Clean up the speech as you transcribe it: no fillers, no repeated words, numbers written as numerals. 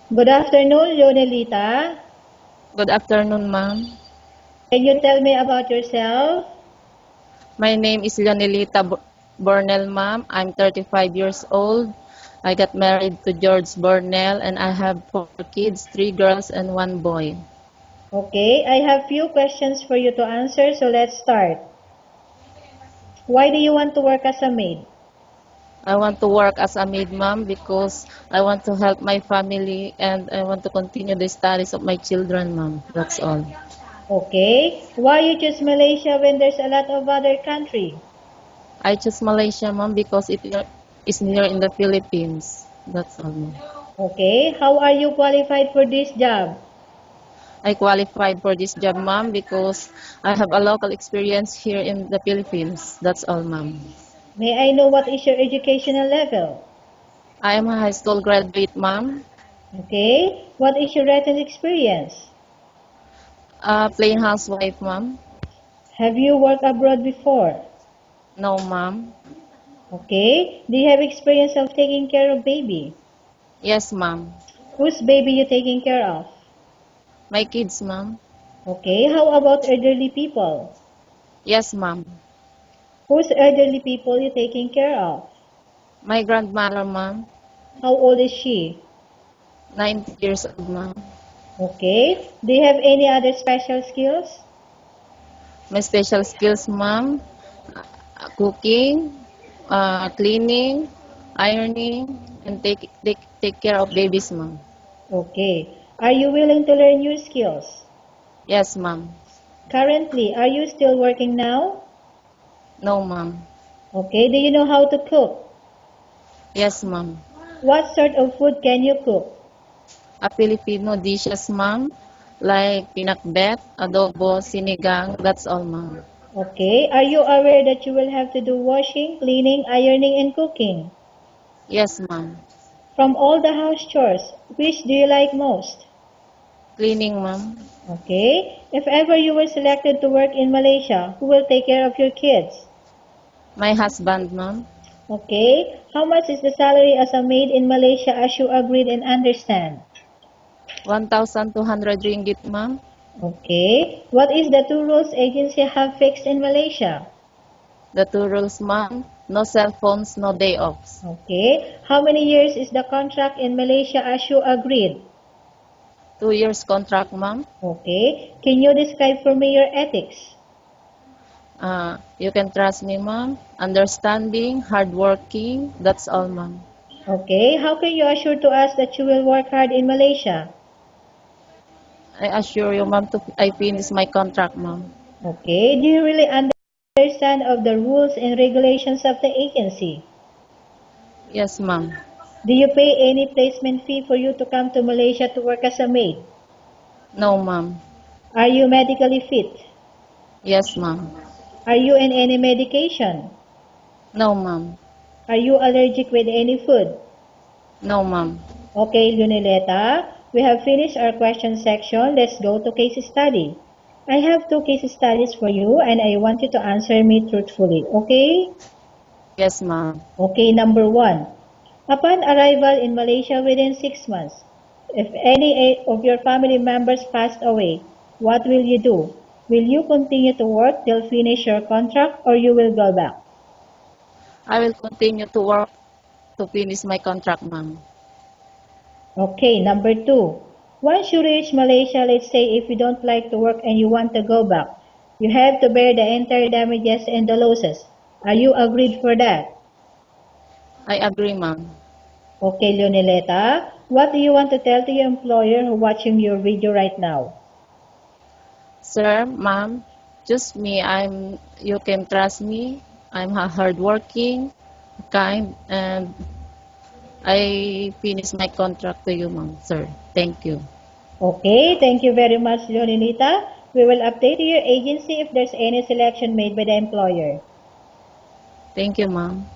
Good afternoon, Leonelita. Good afternoon, ma'am. Can you tell me about yourself? My name is Leonelita Bornell, ma'am. I'm 35 years old. I got married to George Bornell and I have 4 kids, 3 girls and 1 boy. Okay, I have few questions for you to answer, so let's start. Why do you want to work as a maid? I want to work as a maid, ma'am, because I want to help my family and I want to continue the studies of my children, ma'am. That's all. Okay, why you choose Malaysia when there's a lot of other country? I choose Malaysia, ma'am, because it is near in the Philippines. That's all, ma'am. Okay, how are you qualified for this job? I qualified for this job, ma'am, because I have a local experience here in the Philippines. That's all, ma'am. May I know what is your educational level? I am a high school graduate, ma'am. Okay, what is your written experience? Plain housewife, ma'am. Have you worked abroad before? No, ma'am. Okay, do you have experience of taking care of baby? Yes, ma'am. Whose baby you taking care of? My kids, ma'am. Okay, how about elderly people? Yes, ma'am. Whose elderly people you taking care of? My grandmother, ma'am. How old is she? 90 years old, ma'am. Okay, do you have any other special skills? My special skills, ma'am. Cooking, cleaning, ironing, and take care of babies, ma'am. Okay, are you willing to learn new skills? Yes, ma'am. Currently, are you still working now? No, ma'am. Okay, do you know how to cook? Yes, ma'am. What sort of food can you cook? A Filipino dishes, ma'am. Like pinakbet, adobo, sinigang. That's all, ma'am. Okay, are you aware that you will have to do washing, cleaning, ironing, and cooking? Yes, ma'am. From all the house chores, which do you like most? Cleaning, ma'am. Okay, if ever you were selected to work in Malaysia, who will take care of your kids? My husband, ma'am. Okay, how much is the salary as a maid in Malaysia as you agreed and understand? 1,200 ringgit, ma'am. Okay, what is the two rules agency have fixed in Malaysia? The 2 rules, ma'am. No cell phones, no day offs. Okay, how many years is the contract in Malaysia as you agreed? 2 years contract, ma'am. Okay, can you describe for me your ethics? You can trust me, ma'am. Understanding, hardworking. That's all, ma'am. Okay, how can you assure to us that you will work hard in Malaysia? I assure you, ma'am, I finish my contract, ma'am. Okay, do you really understand of the rules and regulations of the agency? Yes, ma'am. Do you pay any placement fee for you to come to Malaysia to work as a maid? No, ma'am. Are you medically fit? Yes, ma'am. Are you in any medication? No, ma'am. Are you allergic with any food? No, ma'am. Okay, Lunileta, we have finished our question section. Let's go to case study. I have two case studies for you and I want you to answer me truthfully, okay? Yes, ma'am. Okay, number one. Upon arrival in Malaysia within 6 months, if any of your family members passed away, what will you do? Will you continue to work till finish your contract or you will go back? I will continue to work to finish my contract, ma'am. Okay, number two. Once you reach Malaysia, let's say if you don't like to work and you want to go back, you have to bear the entire damages and the losses. Are you agreed for that? I agree, ma'am. Okay, Leoneleta, what do you want to tell to your employer who watching your video right now? Sir, ma'am, just me. You can trust me. I'm hardworking, kind, and I finish my contract to you, ma'am, sir. Thank you. Okay, thank you very much, Leonelita. We will update your agency if there's any selection made by the employer. Thank you, ma'am.